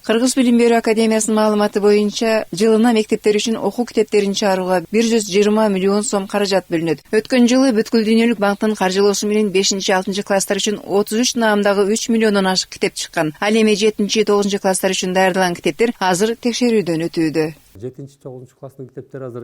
Кыргыз билим берүү академиясынын маалыматы боюнча, жылына мектептер үчүн окуу китептерин чыгарууга 120 миллион сом каражат бөлүнөт. Өткөн жылы Бүткүл дүйнөлүк банктын каржылоосу менен 5-6 класстар үчүн 33 наамдагы 3 миллиондон ашык китеп чыккан. Ал эми 7-9 класстар үчүн даярдалган китептер азыр текшерүүдөн өтүүдө. 7-9 класстын китептери азыр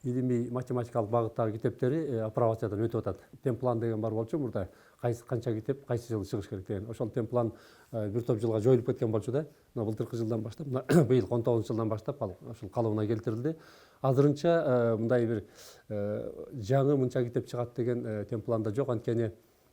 илимий математикалык багыттагы китептери апробациядан өтүп атат. Темплан деген бар болчу, мурда канча китеп кайсы жылы чыгыш керек деген. Ошол темплан бир топ жылга жоюлуп кеткен болчу да. Мына былтыркы жылдан баштап, быйыл 19-жылдан баштап ал ошол калыбына келтирилди. Азырынча мындай бир жаңы мынча китеп чыгат деген темпланда жок. Анткени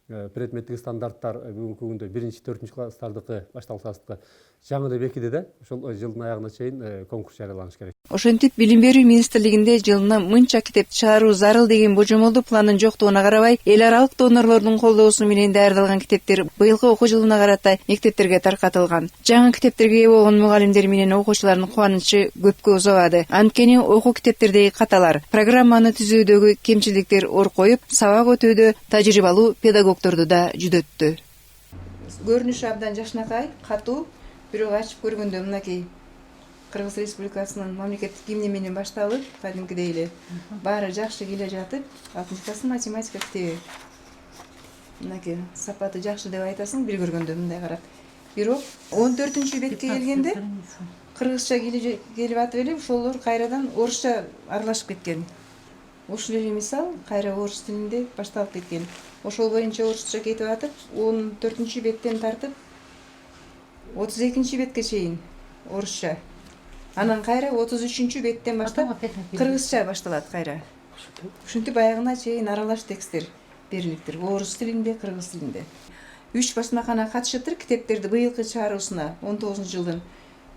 предметтик стандарттар бүгүнкү күндө 1-4 класстардыкы башталгыч класстыкы жаңы деп экиде да. Ошол жылдын аягына чейин конкурс жарыяланыш керек. Ошентип билим берүү министрлигинде жылына мынча китеп чыгаруу зарыл деген божомолдуу пландын жоктугуна карабай, эл аралык донорлордун колдоосу менен даярдалган китептер быйылкы окуу жылына карата мектептерге таркатылган. Жаңы китептерге ээ болгон мугалимдер менен окуучулардын кубанычы көпкө узабады. Анткени окуу китептердеги каталар, программаны түзүүдөгү кемчиликтер ор коюп, сабак өтүүдө тажрыйбалуу педагогдорду да жүдөттү. Көрүнүшү абдан жакшынакай, катуу, бирок ачып көргөндө мынакей Кыргыз Республикасынын мамлекеттик гимни менен башталып, кадимкидей эле баары жакшы келе жатып, 6 математика китеби. Мынакей сапаты жакшы деп айтасың бир көргөндө мындай карап. Бирок 14-бетке келгенде кыргызча келип атып эле, ошолор кайрадан орусча аралашып кеткен. Ушул эле мисал кайра орус тилинде башталып кеткен. Ошол боюнча орусча кетип атып, 14-беттен тартып 32-бетке чейин орусча. Анан кайра 33-беттен баштап кыргызча башталат кайра. Ушинтип аягына чейин аралаш тексттер берилиптир. Орус тилинде, кыргыз тилинде. 3 басмакана катышыптыр китептерди быйылкы чыгаруусуна 19-жылдын.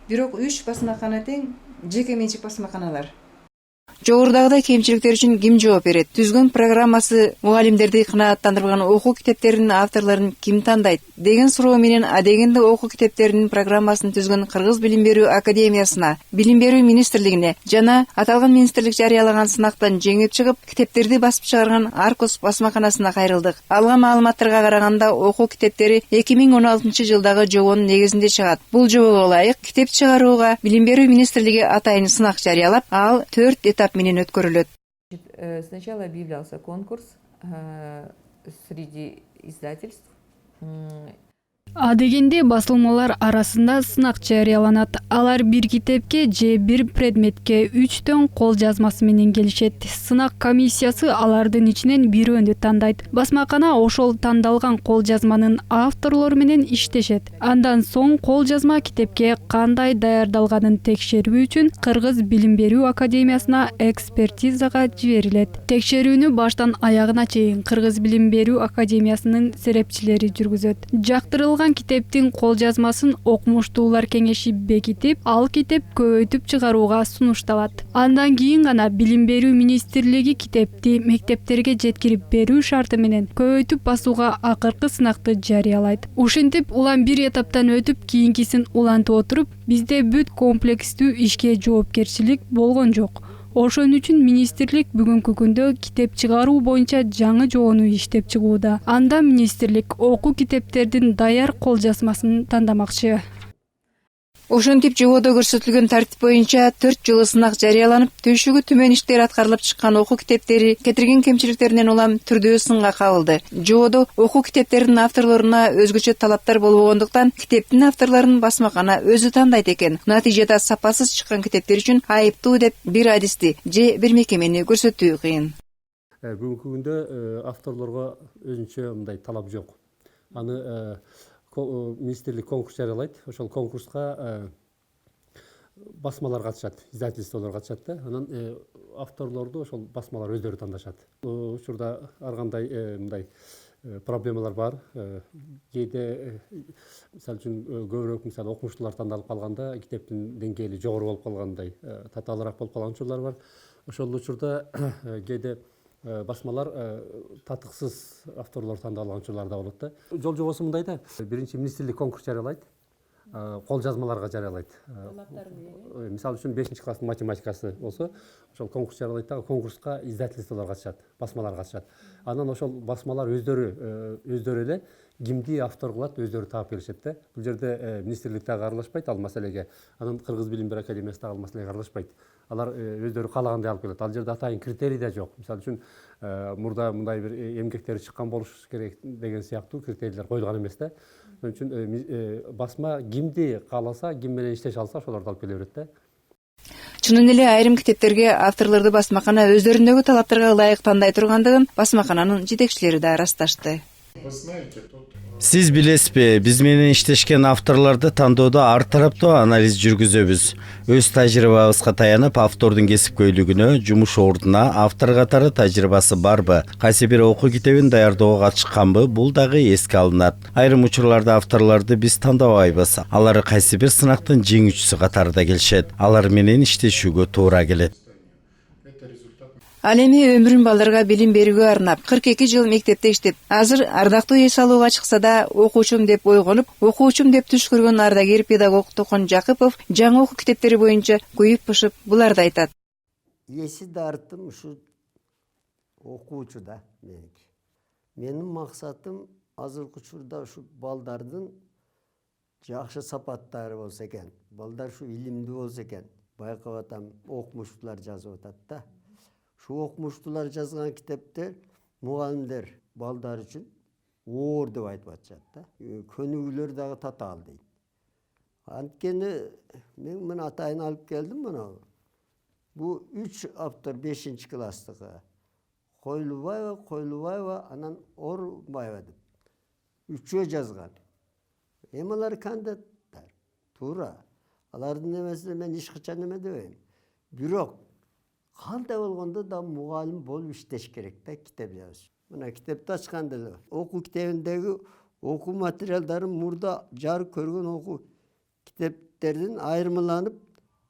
Бирок 3 басмакана тең жеке менчик басмаканалар. Жогорудагыдай кемчиликтер үчүн ким жооп берет? Түзгөн программасы мугалимдерди канааттандырбаган окуу китептеринин авторлорун ким тандайт деген суроо менен адегенде окуу китептеринин программасын түзгөн Кыргыз билим берүү академиясына, билим берүү министрлигине жана аталган министрлик жарыялаган сынактан жеңип чыгып, китептерди басып чыгарган Аркус басмаканасына кайрылдык. Алган маалыматтарга караганда окуу китептери 2016-жылдагы жобонун негизинде чыгат. Бул жобого ылайык китеп чыгарууга билим берүү министрлиги атайын сынак жарыялап, ал 4 этап менен өткөрүлөт. Сначала объявлялся конкурс среди издательств. Адегенде басылмалар арасында сынак жарыяланат. Алар бир китепке же бир предметке 3төн кол жазмасы менен келишет. Сынак комиссиясы алардын ичинен бирөөнү тандайт. Басмакана ошол тандалган кол жазманын авторлору менен иштешет. Андан соң кол жазма китепке кандай даярдалганын текшерүү үчүн Кыргыз билим берүү академиясына экспертизага жиберилет. Текшерүүнү баштан аягына чейин Кыргыз билим берүү академиясынын серепчилери жүргүзөт. Жактырылган китептин кол жазмасын окумуштуулар кеңеши бекитип, ал китеп көбөйтүп чыгарууга сунушталат. Андан кийин гана билим берүү министрлиги китепти мектептерге жеткирип берүү шарты менен көбөйтүп басууга акыркы сынакты жарыялайт. Ушинтип улам бир этаптан өтүп, кийинкисин улантып отуруп, бизде бүт комплекстүү ишке жоопкерчилик болгон жок. Ошон үчүн министрлик бүгүнкү күндө китеп чыгаруу боюнча жаңы жобону иштеп чыгууда. Анда министрлик окуу китептердин даяр кол жазмасын тандамакчы. Ошентип жободо көрсөтүлгөн тартип боюнча 4 жылы сынак жарыяланып, түйшүгү түмөн иштер аткарылып чыккан окуу китептери кетирген кемчиликтеринен улам түрдүү сынга кабылды. Жободо окуу китептердин авторлоруна өзгөчө талаптар болбогондуктан китептин авторлорун басмакана өзү тандайт экен. Натыйжада сапасыз чыккан китептер үчүн айыптуу деп бир адисти же бир мекемени көрсөтүү кыйын. Бүгүнкү күндө авторлорго өзүнчө мындай талап жок. Аны министрлик конкурс жарыялайт. Ошол конкурска басмалар катышат, издательстволор катышат да. Анан авторлорду ошол басмалар өздөрү тандашат. Учурда ар кандай мындай проблемалар бар. Кээде мисалы үчүн көбүрөөк мисалы окумуштуулар тандалып калганда китептин деңгээли жогору болуп калгандай, татаалыраак болуп калган учурлар бар. Ошол учурда кээде басмалар татыксыз авторлор тандалган учурлар да болот да. Жол жобосу мындай да. Биринчи министрлик конкурс жарыялайт. Кол жазмаларга жарыялайт. Мисалы үчүн 5-класстын математикасы болсо, ошол конкурс жарыялайт дагы конкурска издательстволор катышат, басмалар катышат. Анан ошол басмалар өздөрү эле кимди автор кылат өздөрү таап келишет да. Бул жерде министрлик дагы аралашпайт ал маселеге. Анан Кыргыз билим берүү академиясы дагы ал маселеге аралашпайт. Алар өздөрү каалагандай алып келет. Ал жерде атайын критерий да жок. Мисалы үчүн мурда мындай бир эмгектери чыккан болуш керек деген сыяктуу критерийлер коюлган эмес да. Ошон үчүн басма кимди кааласа, ким менен иштеше алса ошолорду алып келе берет да. Чынын эле айрым китептерге авторлорду басмакана өздөрүндөгү талаптарга ылайык тандай тургандыгын басмакананын жетекчилери да ырасташты. Сиз билесизби, биз менен иштешкен авторлорду тандоодо ар тараптуу анализ жүргүзөбүз. Өз тажрыйбабызга таянып, автордун кесипкөйлүгүнө, жумуш ордуна автор катары тажрыйбасы барбы, кайсы бир окуу китебин даярдоого катышканбы, бул дагы эске алынат. Айрым учурларда авторлорду биз тандабайбыз. Алар кайсы бир сынактын жеңүүчүсү катарында келишет. Алар менен иштешүүгө туура келет. Ал эми өмүрүн балдарга билим берүүгө арнап 42 жыл мектепте иштеп, азыр ардактуу эс алууга чыкса да окуучум деп ойгонуп, окуучум деп түш көргөн ардагер педагог Токон Жакыпов жаңы окуу китептери боюнча күйүп-пышып буларды айтат. Эси дартым ушу окуучу да меники. Менин максатым азыркы учурда ушу балдардын жакшы сапаттары болсо экен, балдар ушу илимдүү болсо экен. Байкап атам, окумуштуулар жазып атат да. Şu окумуштуулар жазган китептер мугалимдер балдар үчүн оор деп айтып атышат да. Көнүгүүлөр дагы татаал дейт. Анткени мен мына атайын алып келдим мына. Бу 3 автор 5 класстагы. Койлубаева, анан Орбаева деп. Үчөө жазган. Эми алар кандидаттар. Туура. Алардын эмесине мен эч качан эме дебейм. Бирок кандай болгондо да мугалим болуп иштеш керек да китеп жазыш. Мына китепти ачканда эле окуу китебиндеги окуу материалдарын мурда жарык көргөн окуу китептердин айырмаланып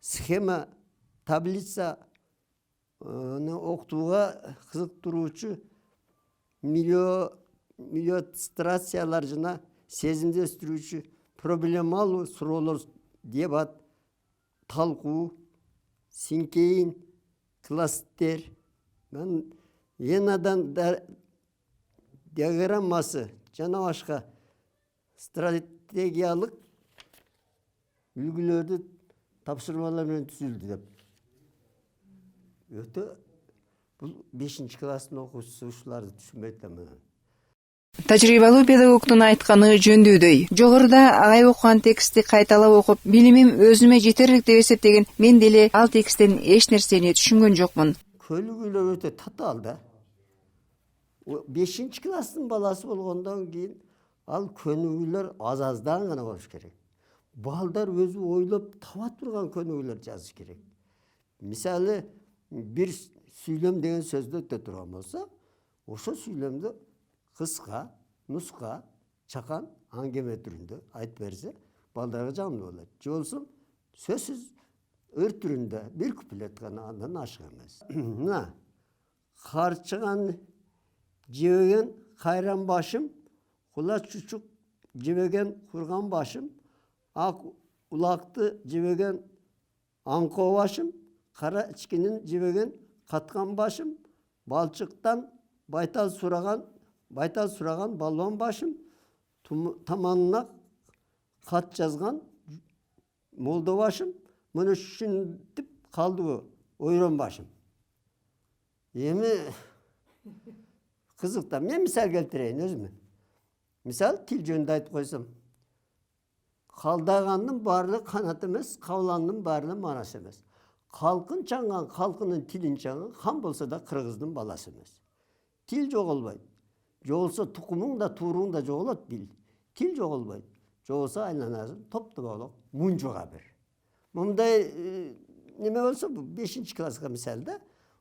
схема, таблица окутууга кызыктыруучу иллюстрациялар жана сезимди өстүрүүчү проблемалуу суроолор, дебат, талкуу, синкейин, кластер, енадан диаграммасы жана башка стратегиялык үлгүлөрдү тапшырмалар менен түзүлдү деп. Өтө бул 5 класстын окуучусу ушуларды түшүнбөйт да. Тажрыйбалуу педагогдун айтканы жөндүүдөй. Жогоруда агай окуган текстти кайталап окуп, билимим өзүмө жетерлик деп эсептеген мен деле ал тексттен эч нерсени түшүнгөн жокмун. Көнүгүүлөр өтө татаал да. 5 класстын баласы болгондон кийин ал көнүгүүлөр аз-аздан гана болуш керек. Балдар өзү ойлоп таба турган көнүгүүлөр жазыш керек. Мисалы, бир сүйлөм деген сөздү өтө турган болсо, ошо сүйлөмдү кыска, нуска, чакан, аңгеме түрүндө айтып берсе, балдарга жагымдуу болот. Же болсо сөзсүз өр түрүндө бир куплет гана, андан ашык эмес. Мына карчыган жебеген кайран башым, кулач чучук жебеген курган башым, ак улакты жебеген аңкоо башым, кара ичкинин жебеген каткан башым, балчыктан байтал сураган балбан башым, таманына кат жазган молдо башым, муну түшүнүп калдыбы ойрон башым. Эми кызык да, мен мисал келтирейин өзүмө. Мисал, тил жөнүндө айтып койсом, калдагандын баардыгы канат эмес, кабыландын баардыгы манас эмес. Калкын чаңган, калкынын тилин чаңган, хан болсо да кыргыздын баласы эмес. Тил жоголбойт. Жоголсо тукумуң да тууруң да жоголот, бил. Тил жоголбойт. Жоголсо айланасың топ-тополок мунжуга бер. Мындай неме болсо, 5 класска мисал да,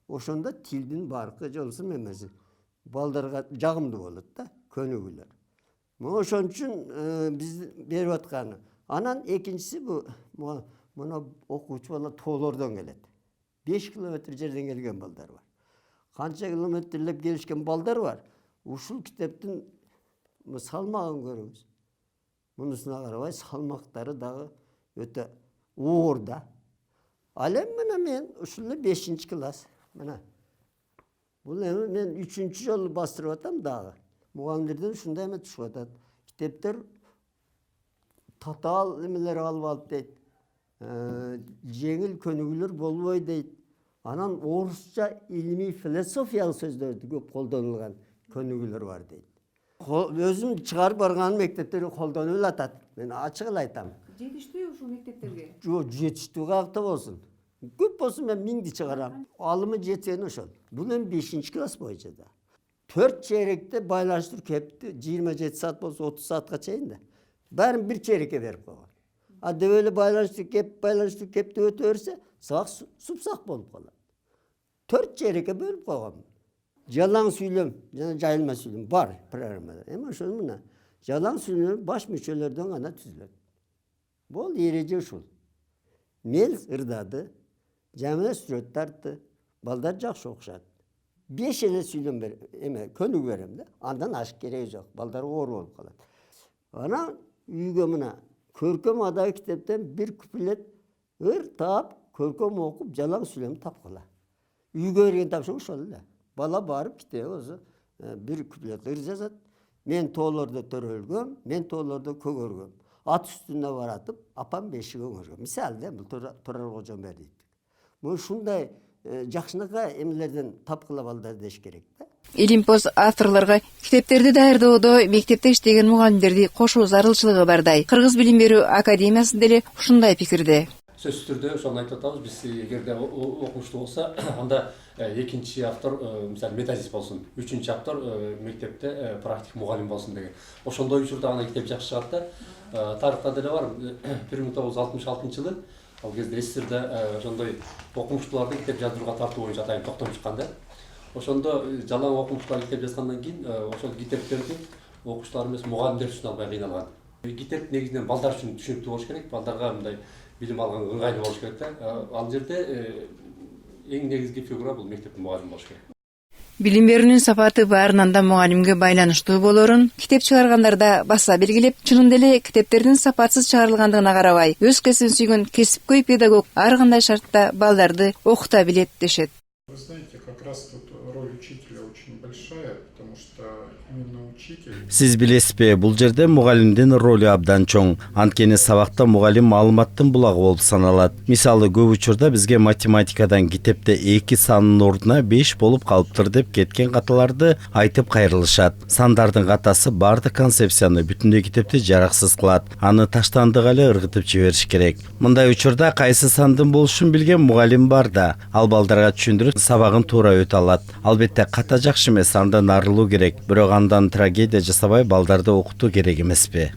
ошондо тилдин баркы жолсу эмеси балдарга жагымдуу болот да, көнүгүүлөр. Ошон үчүн биз берип атканы. Анан экинчиси бу мына окуучу бала тоолордон келет. 5 километр жерден келген балдар бар. Канча километрлеп келишкен балдар бар. Ушул китептин салмагын көрүңүз. Мунусуна карабай салмактары дагы өтө оор да. Ал эми мына мен ушул 5 класс. Мына бул эми мен 3-жолу бастырып атам дагы. Мугалимдерден ушундай эме түшүп атат. китептер татаал эмелер алып алып дейт. Жеңил көнүгүүлөр болбой дейт. Анан орусча илимий философиялык сөздөрдү көп колдонулган көнүгүүлөр бар дейт. Өзүм чыгарып барган мектептерди колдонуп атат. Мен ачык эле айтам. Жетиштүү ушул мектептерге? Жок, жетиштүү каякта болсун. Көп болсун мен 1000ди чыгарам. Алымы жетсен ошол. Бул эми 5-класс боюнча да. 4 чейректе байланыштырып кепти. 27 саат болсо 30 саатка чейин да. Бәрін bir çeyrek'e verip koygan. Hadi böyle baylaştık kep de öte örse sağ supsak bolup kalır. 4 çeyrek'e bölüp koygan. Yalan söylem, jayılma söylem var programda. Ama şunu buna. Yalan söylem baş müçelerden gana tüzülür. Bol yerece şul. Mel ırdadı, cemile süret tarttı, baldar jakşı okşat. 5 ele söylem ver, könük verem de, andan aşk gereği yok, baldar oğur olup kalır. Ana үйгө мына көркөм адабий китептен bir куплет ыр таап көркөм окуп жалаң сүйлөм тапкыла. Үйгө берген тапшырык ошол эле. Бала барып китеп өзү bir куплет ыр жазат. Мен тоолордо төрөлгөм, мен тоолордо көгөргөм. Ат үстүнө баратып, апам бешиге өңөргөм. Мисалы бул Турар Кожон берди. Бул ушундай жакшынакай эмелерден тапкыла балдар деш керек да. Илимпоз авторлорго китептерди даярдоодо мектепте иштеген мугалимдерди кошуу зарылчылыгы бардай. Кыргыз билим берүү академиясы деле ушундай пикирде. Сөзсүз түрдө ошону айтып атабыз. Биз эгерде окумуштуу болсо, анда экинчи автор мисалы методист болсун, үчүнчү автор мектепте практик мугалим болсун деген. Ошондой учурда ана китеп жакшы чыгат да. Тарыхта деле бар. 1966-жылы ал кезде СССРде ошондой окумуштууларды китеп жаздырууга тартуу боюнча атайын токтом чыккан да. Ошондо жалаң окумуштуулар китеп жазгандан кийин ошол китептерди окуучулар эмес мугалимдер үчүн албай кыйналган. Китеп негизинен балдар үчүн түшүнүктүү болуш керек, балдарга мындай билим алганга ыңгайлуу болуш керек да. Ал жерде эң негизги фигура бул мектептин мугалими болуш керек. Билим берүүнүн сапаты баарынан да мугалимге байланыштуу болорун китеп чыгаргандарда баса белгилеп, чынында эле китептердин сапатсыз чыгарылгандыгына карабай, өз кесибин сүйгөн кесипкөй педагог ар кандай шартта балдарды окута билет дешет. Вы знаете, как раз тут роль учителя очень большая, потому что именно учитель... Сиз билесизби, бул жерде мугалимдин ролу абдан чоң. Анткени сабакта мугалим маалыматтын булагы болуп саналат. Мисалы, көп учурда бизге математикадан китепте 2 санын ордуна 5 болуп калыптыр деп кеткен каталарды айтып кайрылышат. Сандардын катасы бардык концепцияны бүтүндөй китепти жараксыз кылат. Аны таштандык эле ыргытып жибериш керек. Мындай учурда кайсы сандын болушун билген мугалим бар да, ал балдарга түшүндүрүп сабагын туура өтө алат. Албетте ката жакшы эмес, андан арылуу керек. Бирок андан трагедия жасабай балдарды окутуу керек эмеспи?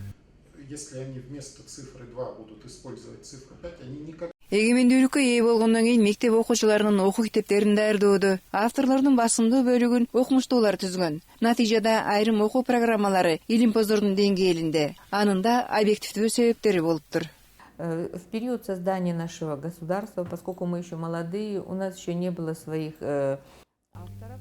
Если они вместо цифры 2 будут использовать цифру 5, они никогда... Эгемендүүлүккө ээ болгондон кийин мектеп окуучуларынын окуу китептерин даярдоодо авторлордун басымдуу бөлүгүн окумуштуулар түзгөн. Натыйжада айрым окуу программалары илимпоздордун деңгээлинде, анында объективдүү себептери болуптур. В период создания нашего государства, поскольку мы еще молодые, у нас еще не было своих...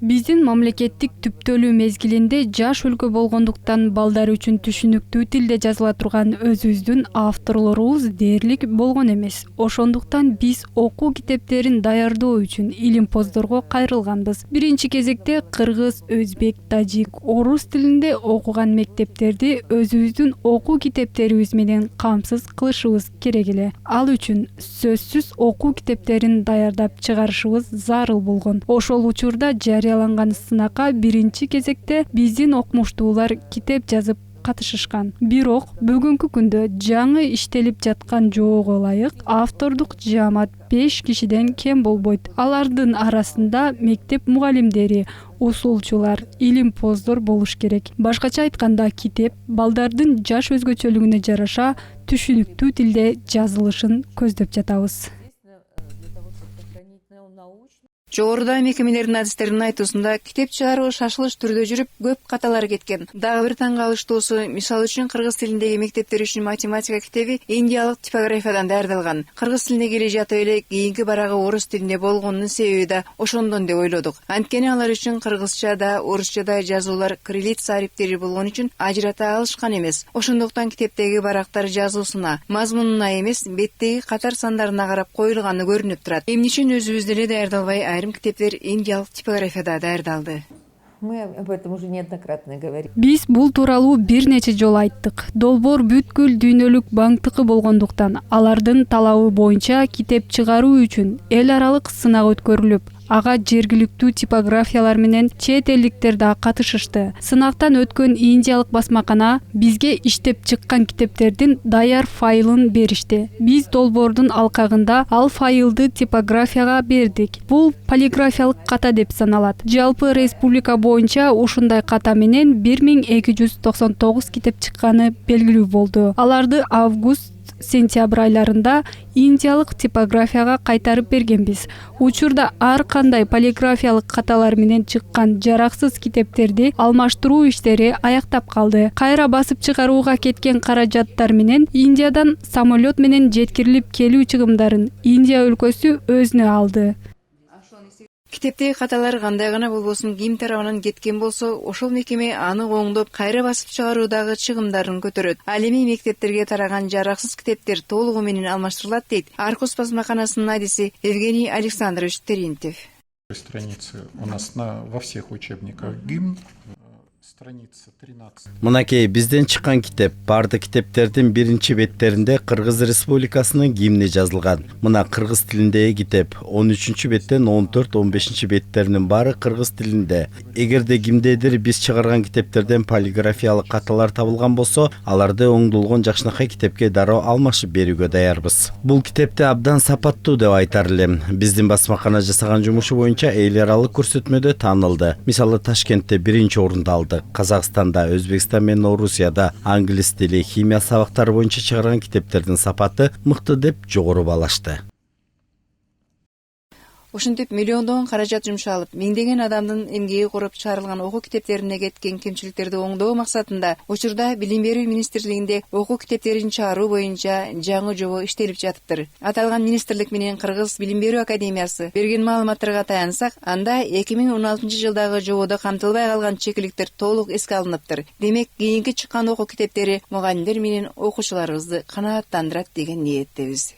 Биздин мамлекеттик түптөлүү мезгилинде жаш өлкө болгондуктан балдар үчүн түшүнүктүү тилде жазыла турган өзүбүздүн авторлорубуз дээрлик болгон эмес. Ошондуктан биз окуу китептерин даярдоо үчүн илимпоздорго кайрылганбыз. Биринчи кезекте кыргыз, өзбек, тажик, орус тилинде окуган мектептерди өзүбүздүн окуу китептерибиз менен камсыз кылышыбыз керек эле. Ал үчүн сөзсүз окуу китептерин даярдап чыгарышыбыз зарыл болгон. Ошол учурда жарыяланган сынакка биринчи кезекте биздин окумуштуулар китеп жазып катышышкан. Бирок бүгүнкү күндө жаңы иштелип жаткан жоого ылайык автордук жаамат 5 кишиден кем болбойт. Алардын арасында мектеп мугалимдери, усулчулар, илимпоздор болуш керек. Башкача айтканда, китеп балдардын жаш өзгөчөлүгүнө жараша түшүнүктүү тилде жазылышын көздөп жатабыз. Жогоруда мекемелердин адистеринин айтуусунда китеп чыгаруу шашылыш түрдө жүрүп, көп каталар кеткен. Дагы бир таң калыштуусу, мисалы үчүн кыргыз тилиндеги мектептер үчүн математика китеби индиялык типографиядан даярдалган. Кыргыз тилине келе жатып эле кийинки барагы орус тилинде болгонунун себеби да ошондон деп ойлодук. Анткени алар үчүн кыргызча да, орусча да жазуулар кириллица ариптери болгон үчүн ажырата алышкан эмес. Ошондуктан китептеги барактар жазуусуна, мазмунуна эмес, беттеги катар сандарына карап коюлганы көрүнүп турат. Эмне үчүн өзүбүз деле даярдалбай айрым китептер индиялык типографияда даярдалды? Мы об этом уже неоднократно говорили. Биз бул тууралуу бир нече жолу айттык. Долбоор бүткүл дүйнөлүк банктыкы болгондуктан алардын талабы боюнча китеп чыгаруу үчүн эл аралык сынак өткөрүлүп, ага жергиликтүү типографиялар менен чет элдиктер да катышышты. Сынактан өткөн индиялык басмакана бизге иштеп чыккан китептердин даяр файлын беришти. Биз долбоордун алкагында ал файлды типографияга бердик. Бул полиграфиялык ката деп саналат. Жалпы республика боюнча ушундай ката менен 1299 китеп чыкканы белгилүү болду. Аларды август-сентябрь айларында индиялык типографияга кайтарып бергенбиз. Учурда ар кандай полиграфиялык каталар менен чыккан жараксыз китептерди алмаштыруу иштери аяктап калды. Кайра басып чыгарууга кеткен каражаттар менен Индиядан самолет менен жеткирилип келүү чыгымдарын Индия өлкөсү өзүнө алды. Китептеги каталар кандай гана болбосун ким тарабынан кеткен болсо, ошол мекеме аны оңдоп, кайра басып чыгаруудагы чыгымдарын көтөрөт. Ал эми мектептерге тараган жараксыз китептер толугу менен алмаштырылат дейт Аркус басмаканасынын адиси Евгений Александрович Терентьев. Страницы у нас во всех учебниках гимн. Страница 13. Мынакей бизден чыккан китеп. Бардык китептердин биринчи беттеринде Кыргыз Республикасынын гимни жазылган. Мына кыргыз тилиндеги китеп. 13-чү беттен 14-15 беттеринин баары кыргыз тилинде. Эгерде кимдедир биз чыгарган китептерден полиграфиялык каталар табылган болсо, аларды оңдолгон жакшынакай китепке дароо алмашып берүүгө даярбыз. Бул китепти абдан сапаттуу деп айтар элем. Биздин басмакана жасаган жумушу боюнча эл аралык көрсөтмөдө таанылды. Мисалы Ташкентте биринчи орунду алды. Казакстанда, Өзбекстан менен Орусияда англис тили, химия сабактары боюнча чыгарган китептердин сапаты мыкты деп жогору баалашты. Ушинтип миллиондогон каражат жумшалып, миңдеген адамдын эмгеги куруп чыгарылган окуу китептерине кеткен кемчиликтерди оңдоо максатында учурда Билим берүү министрлигинде окуу китептерин чыгаруу боюнча жаңы жобо иштелип жатыптыр. Аталган министрлик менен Кыргыз Билим берүү академиясы берген маалыматтарга таянсак, анда 2016 жылдагы жободо камтылбай калган чекиликтер толук эске алыныптыр. Демек, кийинки чыккан окуу китептери мугалимдер менен окуучуларыбызды канааттандырат деген ниеттебиз.